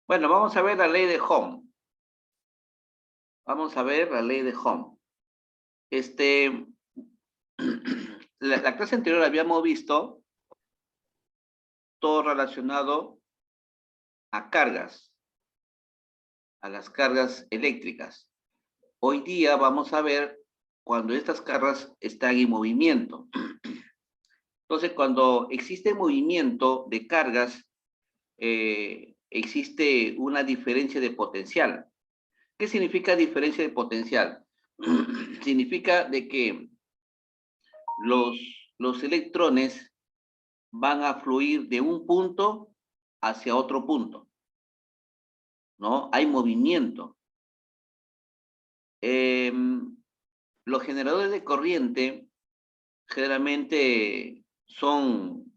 Bueno, vamos a ver la ley de Ohm. Vamos a ver la ley de Ohm. Este, la clase anterior habíamos visto todo relacionado a cargas, a las cargas eléctricas. Hoy día vamos a ver cuando estas cargas están en movimiento. Entonces, cuando existe movimiento de cargas, existe una diferencia de potencial. ¿Qué significa diferencia de potencial? Significa de que los, los electrones van a fluir de un punto hacia otro punto, ¿no? Hay movimiento. Eh, los generadores de corriente generalmente son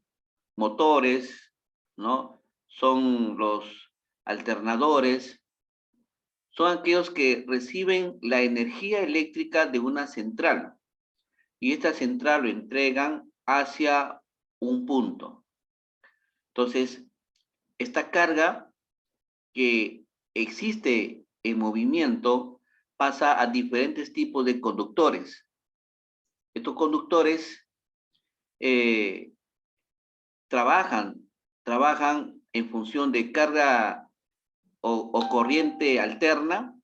motores, ¿no? Son los alternadores, son aquellos que reciben la energía eléctrica de una central y esta central lo entregan hacia un punto. Entonces, esta carga que existe en movimiento pasa a diferentes tipos de conductores. Estos conductores eh, trabajan, trabajan en función de carga o corriente alterna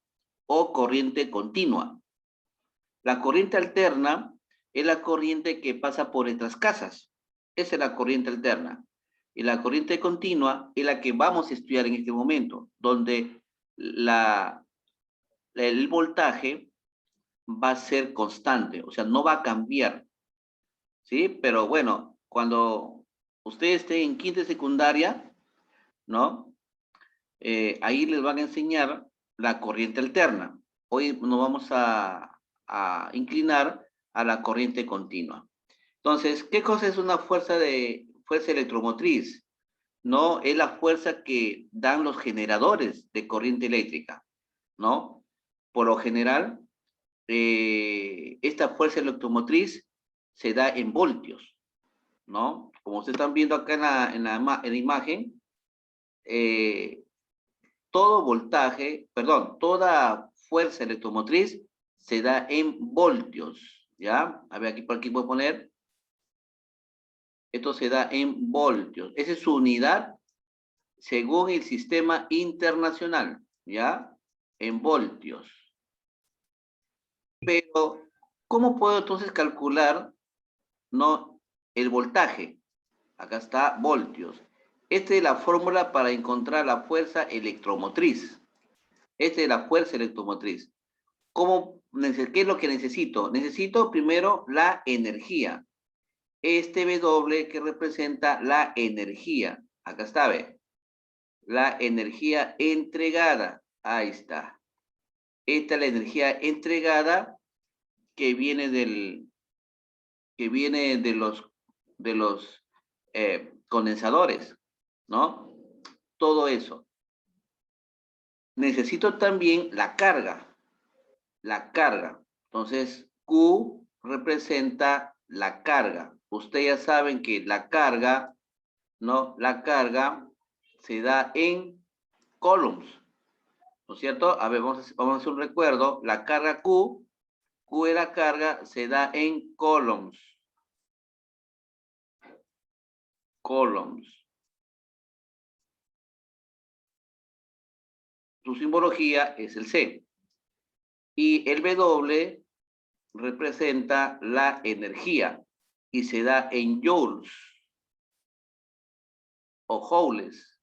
o corriente continua. La corriente alterna es la corriente que pasa por nuestras casas. Esa es la corriente alterna. Y la corriente continua es la que vamos a estudiar en este momento, donde el voltaje va a ser constante, o sea, no va a cambiar, ¿sí? Pero bueno, cuando usted esté en quinta secundaria, ¿no? Ahí les van a enseñar la corriente alterna. Hoy nos vamos a inclinar a la corriente continua. Entonces, ¿qué cosa es una fuerza electromotriz? No, es la fuerza que dan los generadores de corriente eléctrica, ¿no? Por lo general, esta fuerza electromotriz se da en voltios, ¿no? Como ustedes están viendo acá en la imagen, eh, todo voltaje, perdón, toda fuerza electromotriz se da en voltios, ¿ya? A ver, aquí por aquí puedo poner, esto se da en voltios. Esa es su unidad según el sistema internacional, ¿ya? En voltios. Pero, ¿cómo puedo entonces calcular, no, el voltaje? Acá está voltios. Esta es la fórmula para encontrar la fuerza electromotriz. Esta es la fuerza electromotriz. ¿Qué es lo que necesito? Necesito primero la energía. Este W que representa la energía. Acá está, ve. La energía entregada. Ahí está. Esta es la energía entregada que viene de los condensadores, ¿no? Todo eso. Necesito también la carga. La carga. Entonces, Q representa la carga. Ustedes ya saben que la carga, ¿no? La carga se da en coulombs, ¿no es cierto? A ver, vamos a hacer un recuerdo. La carga Q de la carga se da en coulombs. Coulombs. Su simbología es el C. Y el W representa la energía y se da en joules o joules.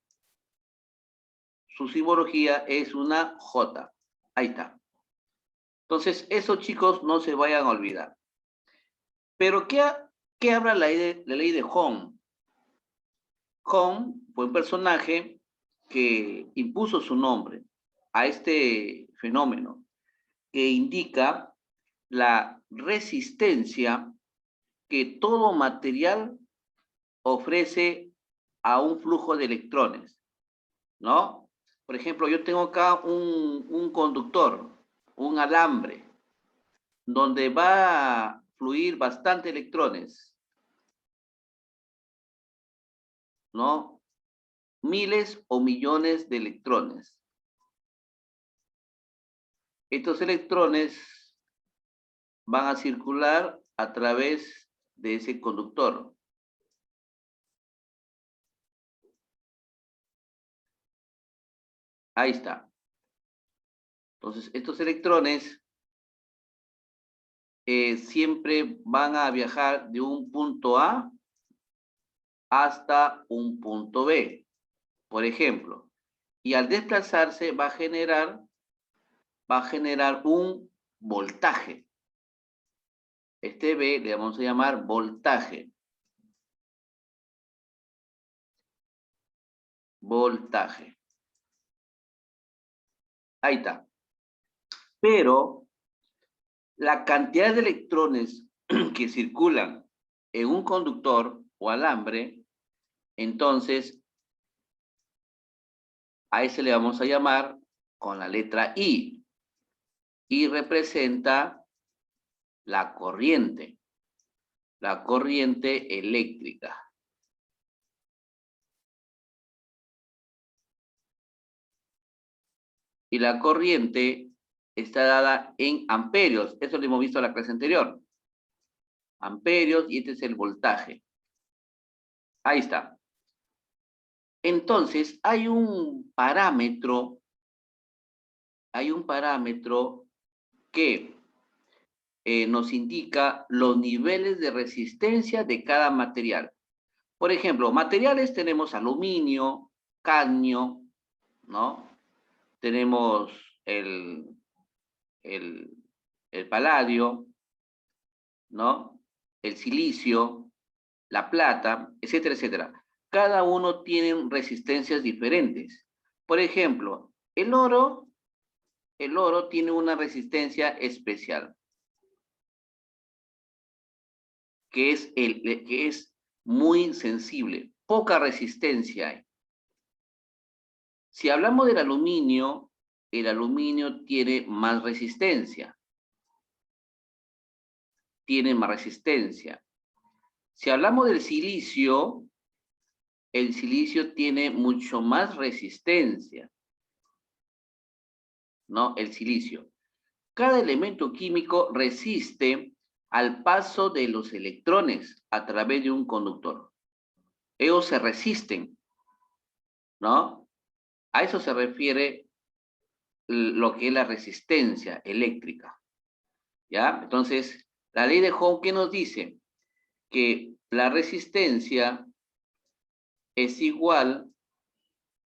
Su simbología es una J. Ahí está. Entonces, eso, chicos, no se vayan a olvidar. Pero, ¿qué habla la ley de Ohm? Ohm fue un personaje que impuso su nombre a este fenómeno, que indica la resistencia que todo material ofrece a un flujo de electrones, ¿no? Por ejemplo, yo tengo acá un conductor, un alambre, donde va a fluir bastante electrones, ¿no? miles o millones de electrones. Estos electrones van a circular a través de ese conductor. Ahí está. Entonces, estos electrones siempre van a viajar de un punto A hasta un punto B, por ejemplo. Y al desplazarse va a generar un voltaje. Este B le vamos a llamar voltaje. Voltaje. Ahí está. Pero la cantidad de electrones que circulan en un conductor o alambre, entonces a ese le vamos a llamar con la letra I. Y representa la corriente eléctrica. Y la corriente está dada en amperios. Eso lo hemos visto en la clase anterior. Amperios, y este es el voltaje. Ahí está. Entonces, hay un parámetro que nos indica los niveles de resistencia de cada material. Por ejemplo, materiales tenemos aluminio, cadmio, ¿no? Tenemos el paladio, ¿no? El silicio, la plata, etcétera, etcétera. Cada uno tiene resistencias diferentes. Por ejemplo, el oro tiene una resistencia especial, que es muy sensible, poca resistencia hay. Si hablamos del aluminio, el aluminio tiene más resistencia. Si hablamos del silicio, el silicio tiene mucho más resistencia, ¿no? El silicio. Cada elemento químico resiste al paso de los electrones a través de un conductor. Ellos se resisten, ¿no? A eso se refiere lo que es la resistencia eléctrica, ¿ya? Entonces, la ley de Ohm, ¿qué nos dice? Que la resistencia es igual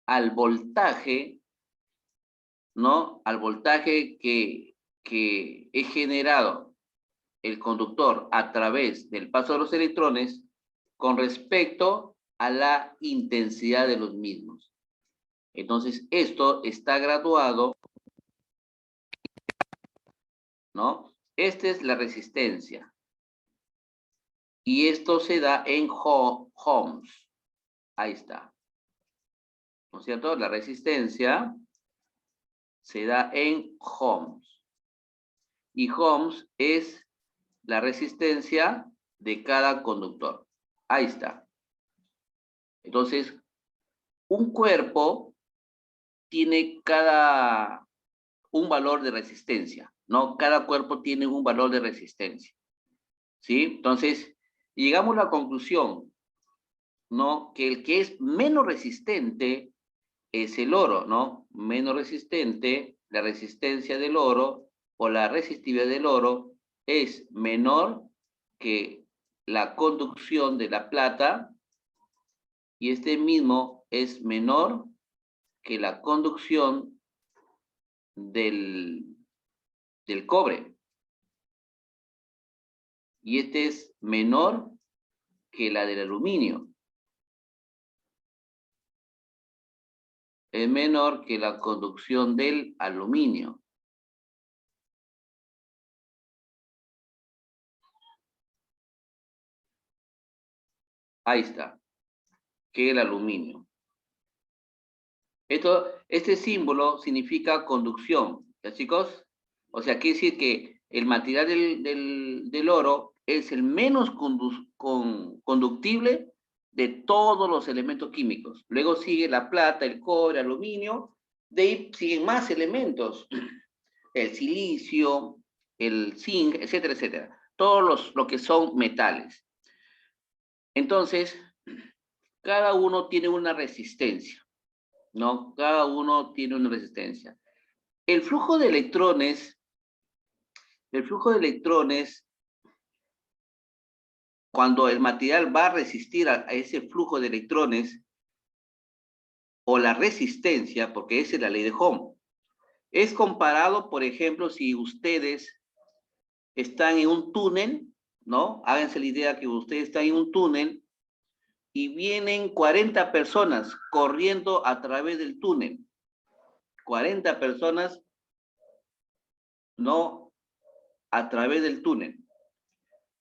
al voltaje, ¿no? Al voltaje que es generado el conductor a través del paso de los electrones con respecto a la intensidad de los mismos. Entonces, esto está graduado, ¿no? Esta es la resistencia. Y esto se da en ohms. Ahí está. ¿No es cierto? La resistencia se da en ohms. Y ohms es la resistencia de cada conductor. Ahí está. Entonces, un cuerpo tiene un valor de resistencia, ¿no? Cada cuerpo tiene un valor de resistencia, ¿sí? Entonces, llegamos a la conclusión, ¿no? Que el que es menos resistente es el oro, ¿no? Menos resistente, la resistencia del oro o la resistividad del oro es menor que la conducción de la plata, y este mismo es menor que la conducción del cobre. Y este es menor que la del aluminio. Es menor que la conducción del aluminio. Ahí está, que el aluminio. Este símbolo significa conducción, ¿ya, chicos? O sea, quiere decir que el material del oro es el menos conductible de todos los elementos químicos. Luego sigue la plata, el cobre, el aluminio. De ahí siguen más elementos. El silicio, el zinc, etcétera, etcétera. Todos lo que son metales. Entonces, cada uno tiene una resistencia, ¿no? Cada uno tiene una resistencia. El flujo de electrones, cuando el material va a resistir a ese flujo de electrones, o la resistencia, porque esa es la ley de Ohm, es comparado, por ejemplo, si ustedes están en un túnel, ¿no? Háganse la idea que ustedes están en un túnel y vienen 40 personas corriendo a través del túnel. 40 personas, ¿no? A través del túnel.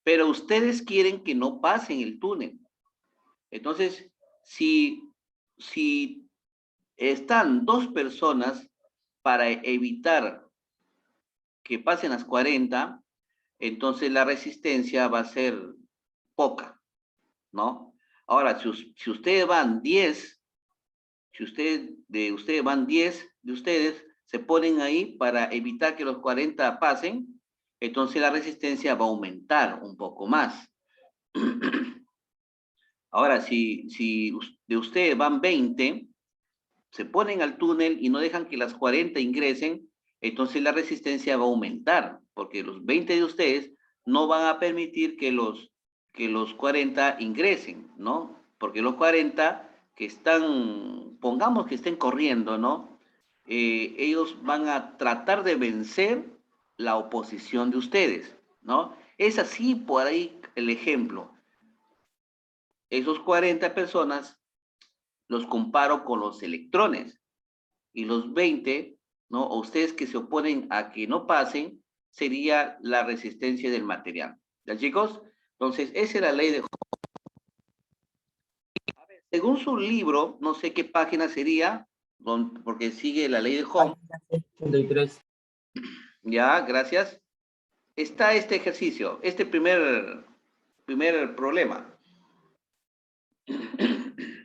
Pero ustedes quieren que no pasen el túnel. Entonces, si están dos personas para evitar que pasen las 40, entonces la resistencia va a ser poca, ¿no? Ahora, si ustedes van 10, si ustedes van 10 de ustedes, se ponen ahí para evitar que los 40 pasen, entonces la resistencia va a aumentar un poco más. Ahora, si de ustedes van 20, se ponen al túnel y no dejan que las 40 ingresen, entonces la resistencia va a aumentar, porque los 20 de ustedes no van a permitir que los 40 ingresen, ¿no? Porque los 40 que están, pongamos que estén corriendo, ¿no? Ellos van a tratar de vencer la oposición de ustedes, ¿no? Es así por ahí el ejemplo. Esos 40 personas los comparo con los electrones y los 20, ¿no? O ustedes que se oponen a que no pasen, sería la resistencia del material. ¿Ya, chicos? Entonces, esa es la ley de Ohm. Según su libro, no sé qué página sería, porque sigue la ley de Ohm. 83. Ya, gracias. Está este ejercicio, este primer problema.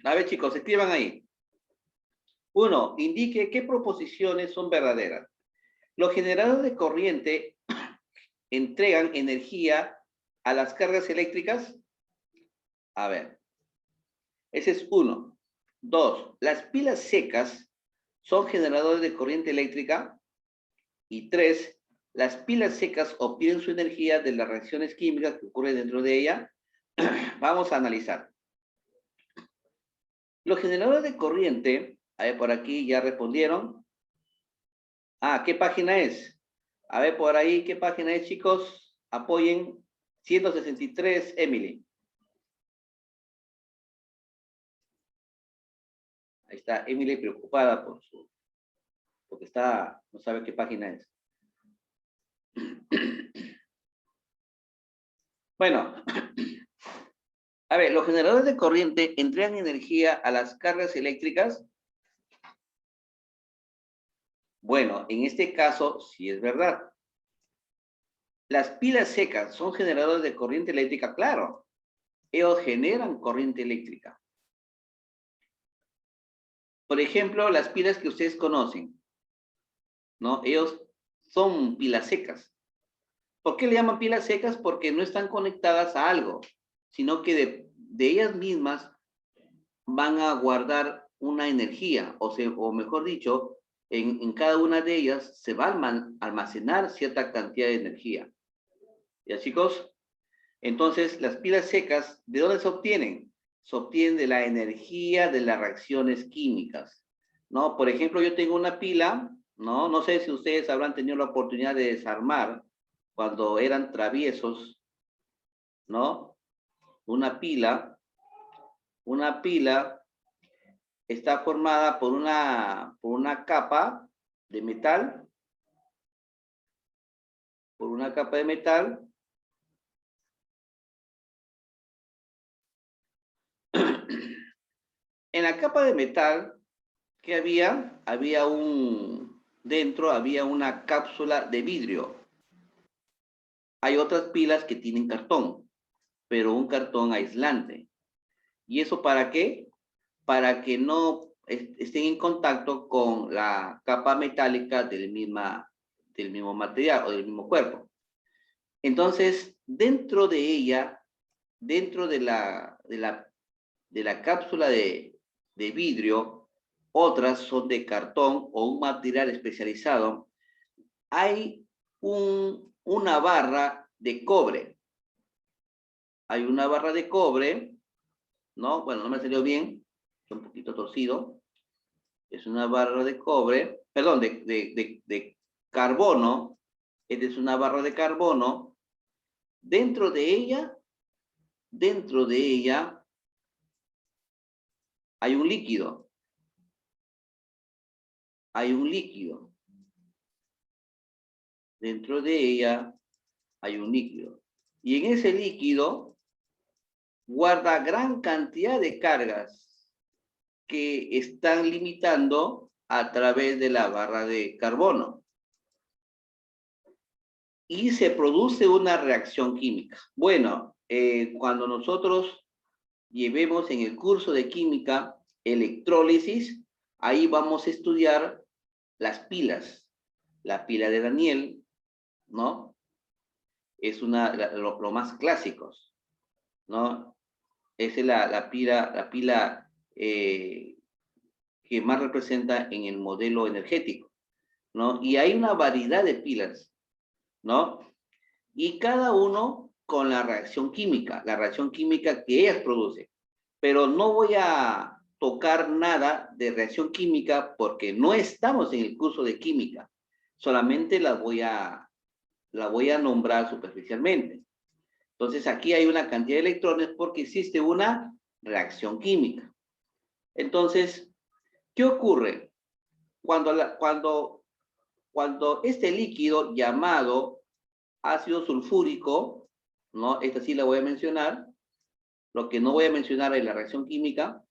A ver, chicos, escriban ahí. 1. Indique qué proposiciones son verdaderas. Los generadores de corriente entregan energía a las cargas eléctricas. A ver, ese es 1. 2. Las pilas secas son generadores de corriente eléctrica. Y 3. Las pilas secas obtienen su energía de las reacciones químicas que ocurren dentro de ella. Vamos a analizar. Los generadores de corriente, a ver, por aquí ya respondieron. Ah, ¿qué página es? A ver, por ahí, ¿qué página es, chicos? Apoyen. 163, Emily. Ahí está, Emily preocupada porque no sabe qué página es. Bueno, a ver, los generadores de corriente entregan energía a las cargas eléctricas. Bueno, en este caso sí es verdad. Las pilas secas son generadores de corriente eléctrica, claro. Ellos generan corriente eléctrica. Por ejemplo, las pilas que ustedes conocen, ¿no? Ellos son pilas secas. ¿Por qué le llaman pilas secas? Porque no están conectadas a algo, sino que de ellas mismas van a guardar una energía, o mejor dicho, en cada una de ellas se va a almacenar cierta cantidad de energía. ¿Ya, chicos? Entonces, las pilas secas, ¿de dónde se obtienen? Se obtienen de la energía de las reacciones químicas, ¿no? Por ejemplo, yo tengo una pila, ¿no? No sé si ustedes habrán tenido la oportunidad de desarmar cuando eran traviesos, ¿no? Una pila está formada por una capa de metal, En la capa de metal, ¿qué había? Dentro había una cápsula de vidrio. Hay otras pilas que tienen cartón, pero un cartón aislante. ¿Y eso para qué? Para que no estén en contacto con la capa metálica del mismo material o del mismo cuerpo. Entonces, dentro de ella, dentro de la cápsula de vidrio, otras son de cartón o un material especializado, hay una barra de cobre. Hay una barra de cobre, ¿no? Bueno, no me salió bien, es un poquito torcido. Es una barra de cobre, perdón, de carbono. Esta es una barra de carbono. Dentro de ella hay un líquido. Hay un líquido. Dentro de ella hay un líquido. Y en ese líquido guarda gran cantidad de cargas que están limitando a través de la barra de carbono. Y se produce una reacción química. Bueno, cuando nosotros llevemos en el curso de química electrólisis, ahí vamos a estudiar las pilas. La pila de Daniel, ¿no? Es lo más clásicos, ¿no? Esa es la pila que más representa en el modelo energético, ¿no? Y hay una variedad de pilas, ¿no? Y cada uno con la reacción química que ellas producen. Pero no voy a tocar nada de reacción química porque no estamos en el curso de química. Solamente la voy a nombrar superficialmente. Entonces aquí hay una cantidad de electrones porque existe una reacción química. Entonces, ¿qué ocurre? Cuando este líquido llamado ácido sulfúrico, ¿no? Esta sí la voy a mencionar. Lo que no voy a mencionar es la reacción química.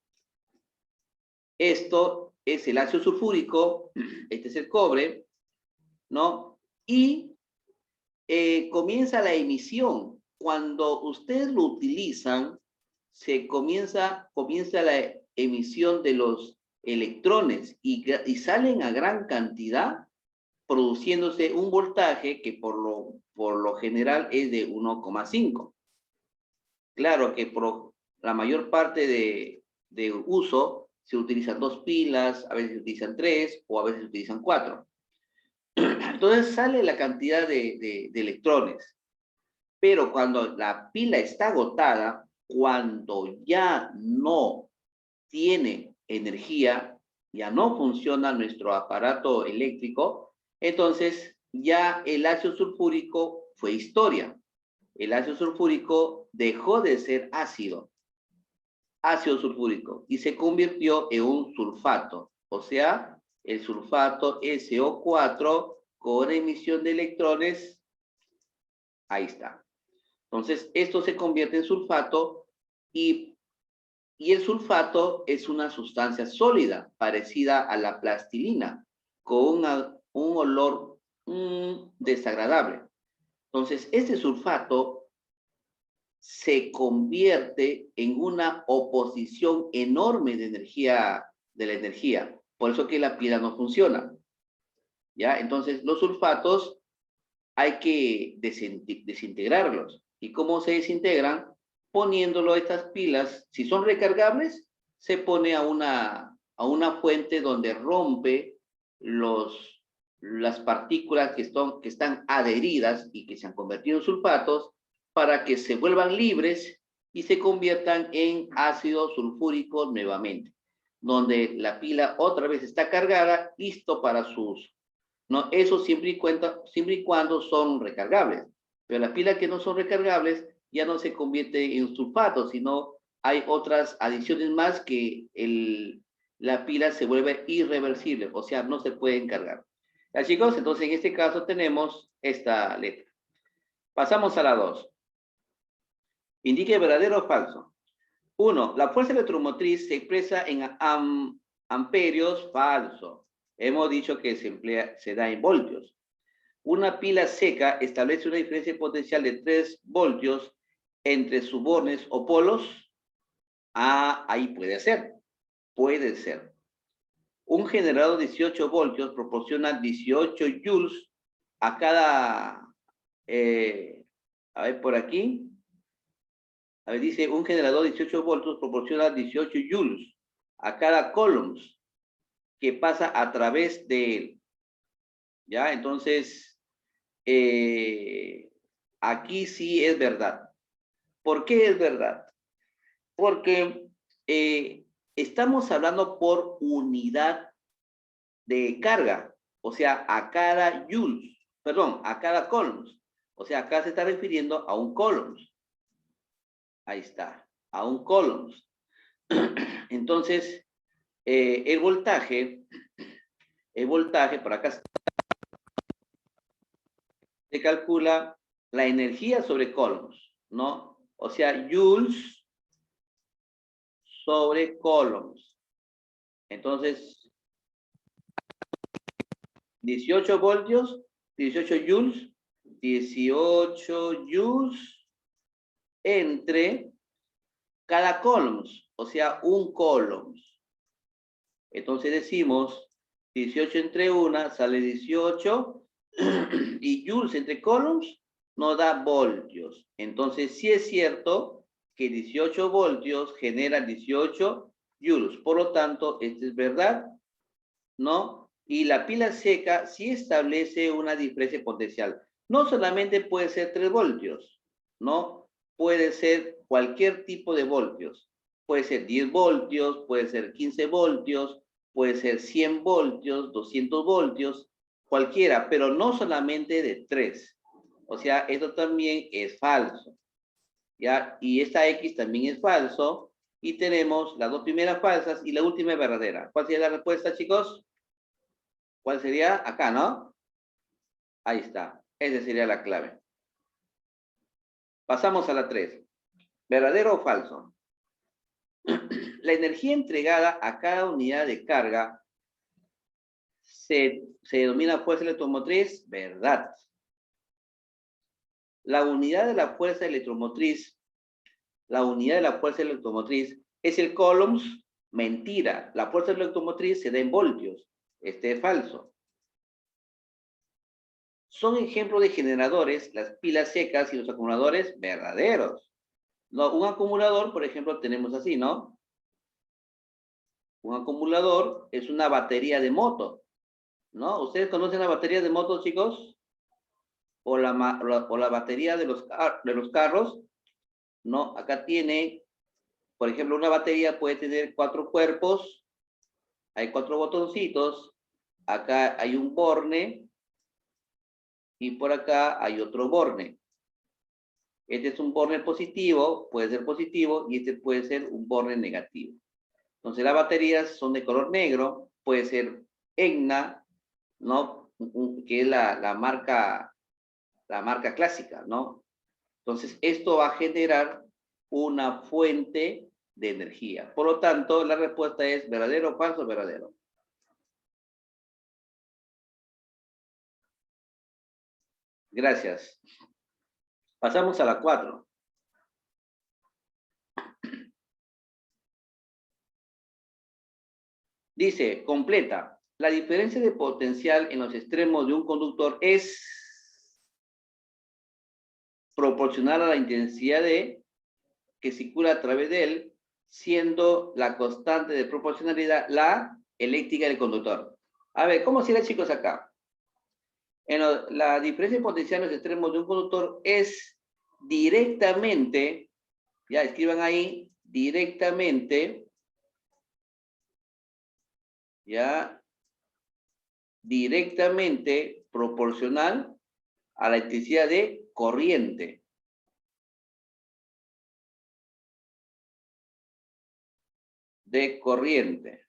Esto es el ácido sulfúrico, este es el cobre, ¿no? Y comienza la emisión. Cuando ustedes lo utilizan, comienza la emisión de los electrones y salen a gran cantidad, produciéndose un voltaje que por lo general es de 1,5. Claro que por la mayor parte de uso se utilizan 2 pilas, a veces se utilizan 3 o a veces se utilizan 4. Entonces sale la cantidad de electrones. Pero cuando la pila está agotada, cuando ya no tiene energía, ya no funciona nuestro aparato eléctrico, entonces ya el ácido sulfúrico fue historia. El ácido sulfúrico dejó de ser ácido sulfúrico y se convirtió en un sulfato, o sea, el sulfato SO4 con emisión de electrones, ahí está. Entonces, esto se convierte en sulfato y el sulfato es una sustancia sólida, parecida a la plastilina, con un olor desagradable. Entonces, este sulfato se convierte en una oposición enorme de la energía. Por eso que la pila no funciona. ¿Ya? Entonces, los sulfatos hay que desintegrarlos. ¿Y cómo se desintegran? Poniéndolo a estas pilas, si son recargables, se pone a una fuente donde rompe las partículas que están adheridas y que se han convertido en sulfatos para que se vuelvan libres y se conviertan en ácido sulfúrico nuevamente, donde la pila otra vez está cargada, listo para su uso. ¿No? Eso siempre y cuando son recargables. Pero las pilas que no son recargables ya no se convierten en sulfato, sino hay otras adiciones más que la pila se vuelve irreversible, o sea, no se pueden cargar. Ya, chicos, entonces en este caso tenemos esta letra. Pasamos a la 2. Indique verdadero o falso. 1. La fuerza electromotriz se expresa en amperios, falso. Hemos dicho que se da en voltios. Una pila seca establece una diferencia potencial de 3 voltios entre sus bornes o polos. Ah, ahí puede ser. Puede ser. Un generador de 18 voltios proporciona 18 joules a cada... a ver, por aquí. A ver, dice, un generador de 18 voltios proporciona 18 joules a cada columns que pasa a través de él. ¿Ya? Entonces, aquí sí es verdad. ¿Por qué es verdad? Porque estamos hablando por unidad de carga, o sea, a cada joules, perdón, a cada columns. O sea, acá se está refiriendo a un columns. Ahí está, a un columns. Entonces, el voltaje, por acá se calcula la energía sobre columns, ¿no? O sea, joules sobre columns. Entonces, 18 voltios, 18 joules, 18 joules entre cada columns, o sea, un columns. Entonces decimos 18 entre una sale 18 y joules entre columns nos da voltios. Entonces sí es cierto que 18 voltios genera 18 joules. Por lo tanto, esto es verdad, ¿no? Y la pila seca sí establece una diferencia potencial. No solamente puede ser 3 voltios, ¿no? Puede ser cualquier tipo de voltios. Puede ser 10 voltios, puede ser 15 voltios, puede ser 100 voltios, 200 voltios, cualquiera, pero no solamente de 3. O sea, esto también es falso, ¿ya? Y esta X también es falso. Y tenemos las dos primeras falsas y la última es verdadera. ¿Cuál sería la respuesta, chicos? ¿Cuál sería? Acá, ¿no? Ahí está. Esa sería la clave. Pasamos a la 3. ¿Verdadero o falso? La energía entregada a cada unidad de carga se denomina fuerza electromotriz. Verdad. La unidad de la fuerza electromotriz, es el coulombs. Mentira. La fuerza electromotriz se da en voltios. Este es falso. Son ejemplos de generadores las pilas secas y los acumuladores verdaderos. No, un acumulador, por ejemplo, tenemos así, ¿no? Un acumulador es una batería de moto, ¿no? ¿Ustedes conocen la batería de moto, chicos? O la batería de los carros, ¿no? Acá tiene, por ejemplo, una batería puede tener 4 cuerpos, hay 4 botoncitos, acá hay un borne y por acá hay otro borne. Este es un borne positivo, puede ser positivo, y este puede ser un borne negativo. Entonces las baterías son de color negro, puede ser EGNA, ¿no? Que es la marca clásica, ¿no? Entonces esto va a generar una fuente de energía. Por lo tanto, la respuesta es verdadero, falso, verdadero. Gracias. Pasamos a la 4. Dice, completa. La diferencia de potencial en los extremos de un conductor es proporcional a la intensidad que circula a través de él, siendo la constante de proporcionalidad la eléctrica del conductor. A ver, ¿cómo sería, chicos, acá? La diferencia de potencial en los extremos de un conductor es directamente, ya escriban ahí, directamente, ya, directamente proporcional a la intensidad de corriente. De corriente.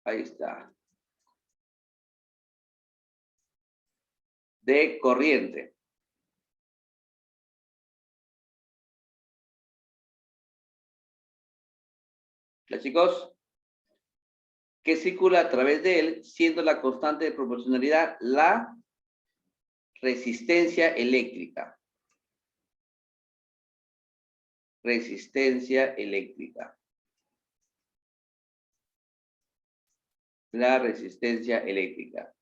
Ahí está. De corriente. ¿Ya, chicos? Que circula a través de él, siendo la constante de proporcionalidad la resistencia eléctrica. Resistencia eléctrica. La resistencia eléctrica.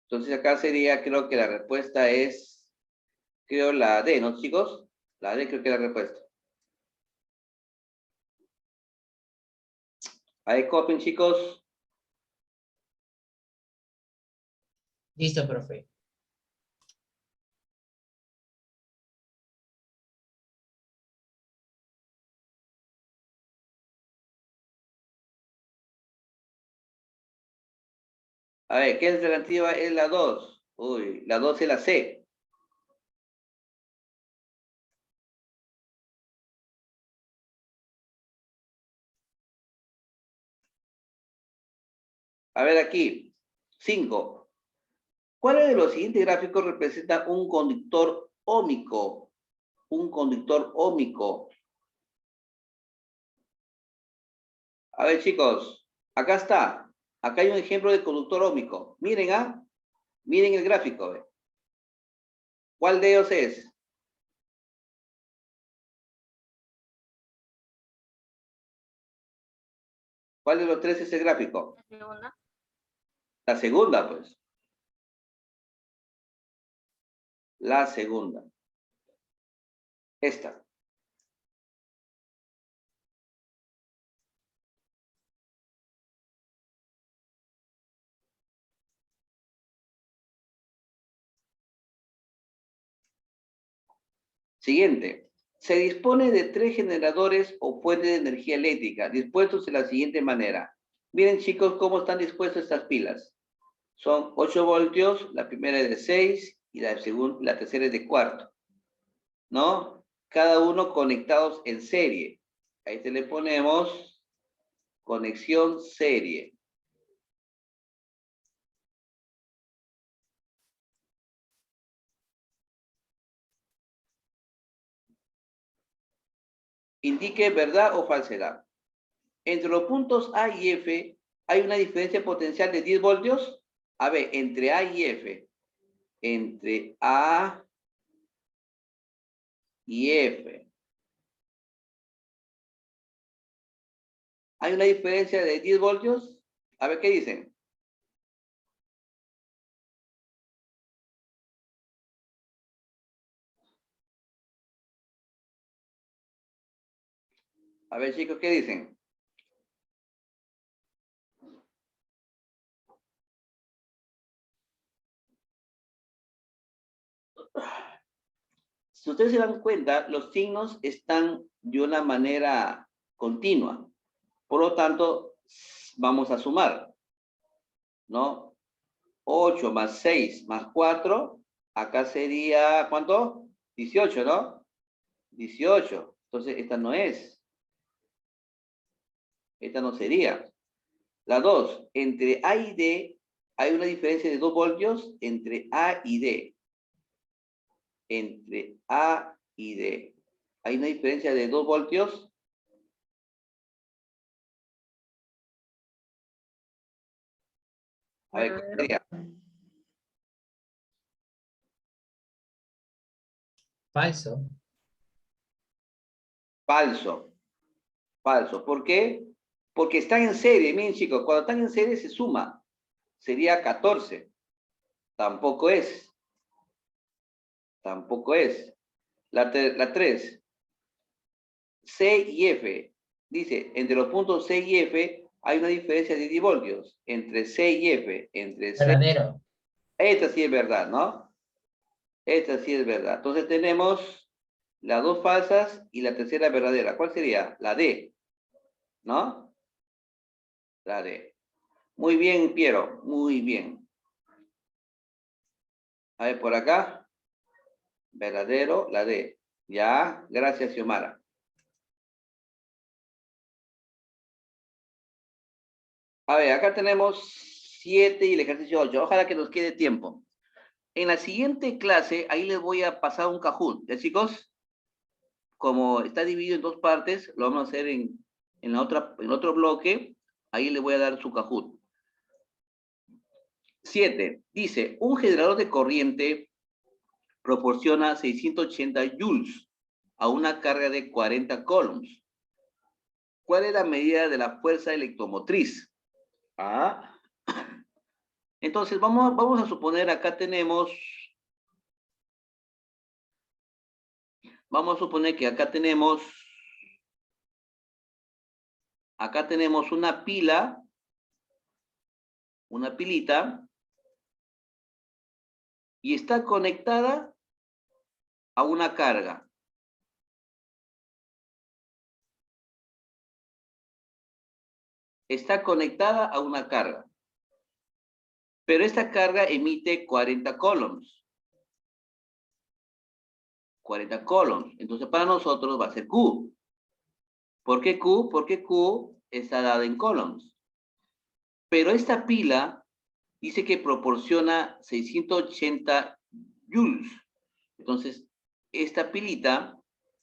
Entonces acá sería, creo que la respuesta es, creo la D, ¿no, chicos? La D creo que es la respuesta. Ahí copien, chicos. Listo, profe. A ver, ¿qué alternativa es la 2? Uy, la 2 es la C. A ver aquí. 5. ¿Cuál de los siguientes gráficos representa un conductor óhmico? Un conductor óhmico. A ver, chicos, acá está. Acá hay un ejemplo de conductor óhmico. Miren, ¿ah? Miren el gráfico. ¿Ve? ¿Cuál de ellos es? ¿Cuál de los tres es el gráfico? La segunda. La segunda, pues. La segunda. Esta. Siguiente. Se dispone de 3 generadores o fuentes de energía eléctrica dispuestos de la siguiente manera. Miren, chicos, cómo están dispuestas estas pilas. Son 8 voltios, la primera es de 6 y la tercera es de cuarto. ¿No? Cada uno conectados en serie. Ahí le ponemos conexión serie. Indique verdad o falsedad. Entre los puntos A y F hay una diferencia potencial de 10 voltios. A ver, entre A y F. Entre A y F. ¿Hay una diferencia de 10 voltios? A ver, ¿qué dicen? A ver, chicos, ¿qué dicen? Si ustedes se dan cuenta, los signos están de una manera continua. Por lo tanto, vamos a sumar, ¿no? 8 más 6 más 4, acá sería, ¿cuánto? 18, ¿no? 18. Entonces, esta no es. Esta no sería. La 2, entre A y D, hay una diferencia de 2 voltios entre A y D. Entre A y D. Hay una diferencia de 2 voltios. A ver, ¿cuál sería? Falso. Falso. Falso. ¿Por qué? Porque están en serie. Miren, chicos, cuando están en serie se suma. Sería 14. Tampoco es. Tampoco es. La 3. C y F. Dice, entre los puntos C y F hay una diferencia de 10 voltios. Entre C y F. Entre C. Verdadero. Esta sí es verdad, ¿no? Esta sí es verdad. Entonces tenemos las dos falsas y la tercera verdadera. ¿Cuál sería? La D. ¿No? La D. Muy bien, Piero. Muy bien. A ver, por acá. Verdadero, la D. Ya, gracias, Xiomara. A ver, acá tenemos 7 y el ejercicio 8. Ojalá que nos quede tiempo. En la siguiente clase, ahí les voy a pasar un Kahoot. ¿Ya, chicos? Como está dividido en dos partes, lo vamos a hacer en otro bloque. Ahí les voy a dar su Kahoot. 7. Dice, un generador de corriente proporciona 680 joules a una carga de 40 coulombs. ¿Cuál es la medida de la fuerza electromotriz? Ah. Entonces, vamos a suponer, vamos a suponer que acá tenemos una pilita, y está conectada a una carga. Está conectada a una carga. Pero esta carga emite 40 coulombs. 40 coulombs. Entonces, para nosotros va a ser Q. ¿Por qué Q? Porque Q está dada en coulombs. Pero esta pila dice que proporciona 680 joules. Entonces, esta pilita,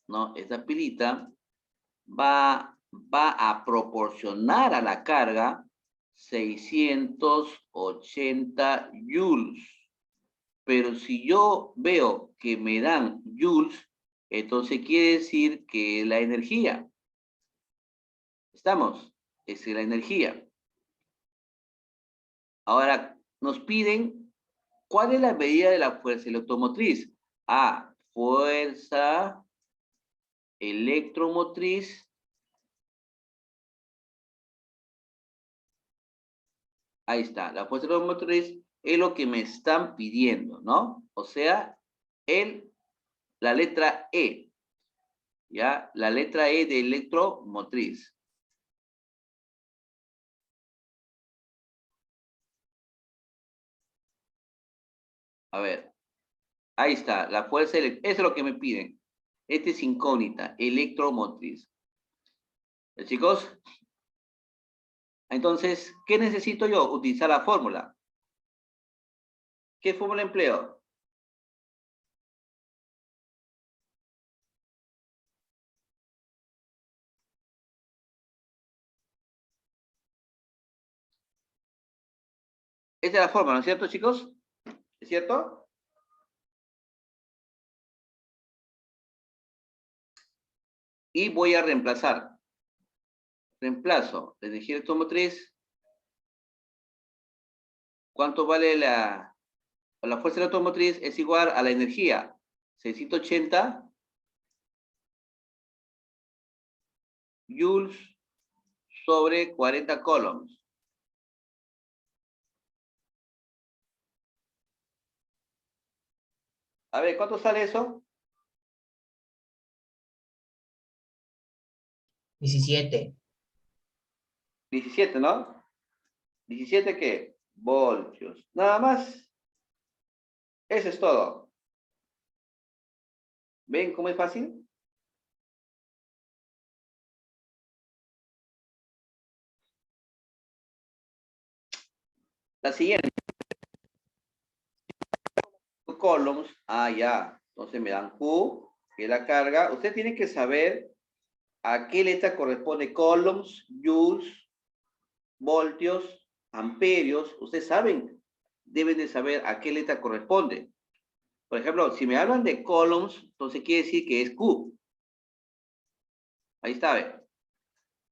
¿no? Esta pilita va a proporcionar a la carga 680 joules. Pero si yo veo que me dan joules, entonces quiere decir que la energía. ¿Estamos? Es la energía. Ahora, nos piden, ¿cuál es la medida de la fuerza electromotriz? A, fuerza electromotriz. Ahí está, la fuerza electromotriz es lo que me están pidiendo, ¿no? O sea, la letra E, ¿ya? La letra E de electromotriz. A ver, ahí está, la fuerza eléctrica, eso es lo que me piden. Este es incógnita, electromotriz. Chicos, entonces, ¿qué necesito yo? Utilizar la fórmula. ¿Qué fórmula empleo? Esta es la fórmula, ¿no es cierto, chicos? ¿Es cierto? Y voy a reemplazar. Reemplazo la energía electromotriz. ¿Cuánto vale la fuerza electromotriz? Es igual a la energía. 680 joules sobre 40 coulombs. A ver, ¿cuánto sale eso? 17. 17, ¿no? ¿17 qué? Voltios. Nada más. Eso es todo. ¿Ven cómo es fácil? La siguiente. Coulombs. Ah, ya. Entonces me dan Q, que es la carga. Usted tiene que saber a qué letra corresponde coulombs, joules, voltios, amperios. Ustedes saben, deben de saber a qué letra corresponde. Por ejemplo, si me hablan de coulombs, entonces quiere decir que es Q. Ahí está, ¿ve?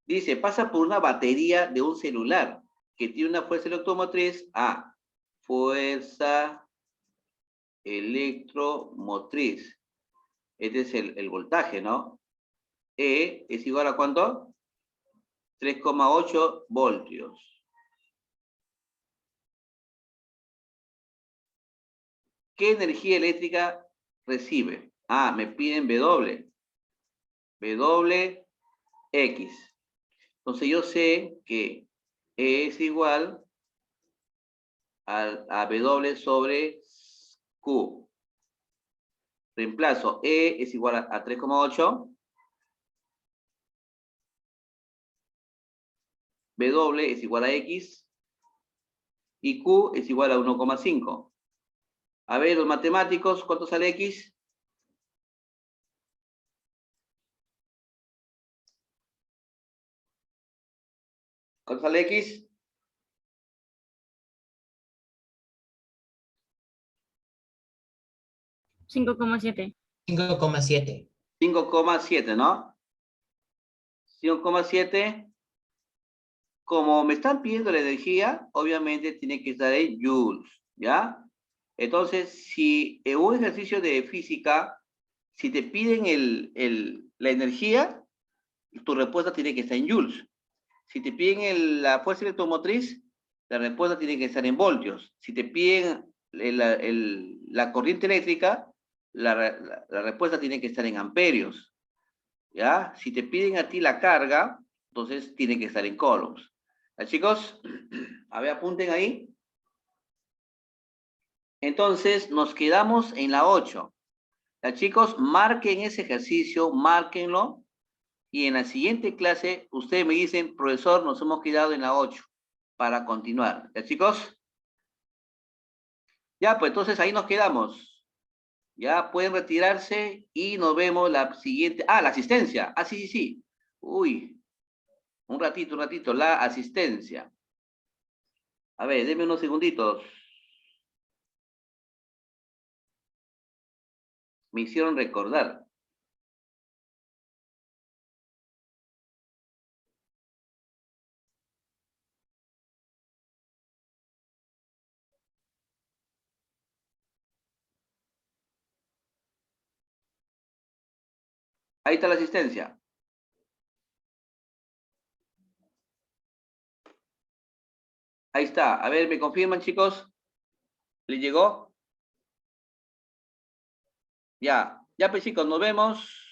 Dice, pasa por una batería de un celular que tiene una fuerza electromotriz A. Fuerza electromotriz. Este es el voltaje, ¿no? E es igual a ¿cuánto? 3,8 voltios. ¿Qué energía eléctrica recibe? Ah, me piden W. W, X. Entonces yo sé que E es igual a W sobre Q. Reemplazo. E es igual a 3,8. W es igual a X. Y Q es igual a 1,5. A ver, los matemáticos, ¿cuánto sale X? ¿Cuánto sale X? 5,7. 5,7. 5,7, ¿no? 5,7. Como me están pidiendo la energía, obviamente tiene que estar en joules, ¿ya? Entonces, si en un ejercicio de física, si te piden la energía, tu respuesta tiene que estar en joules. Si te piden la fuerza electromotriz, la respuesta tiene que estar en voltios. Si te piden la corriente eléctrica, la respuesta tiene que estar en amperios, ¿ya? Si te piden a ti la carga, entonces tiene que estar en coulombs. ¿Ya, chicos? A ver, apunten ahí. Entonces, nos quedamos en la 8. ¿Ya, chicos? Marquen ese ejercicio, márquenlo. Y en la siguiente clase, ustedes me dicen, profesor, nos hemos quedado en la 8 para continuar. ¿Ya, chicos? Ya, pues entonces ahí nos quedamos. Ya pueden retirarse y nos vemos la siguiente. Ah, la asistencia. Ah, sí, sí, sí. Uy, un ratito, la asistencia. A ver, denme unos segunditos. Me hicieron recordar. Ahí está la asistencia. Ahí está. A ver, ¿me confirman, chicos? ¿Les llegó? Ya. Ya, pues, chicos, nos vemos.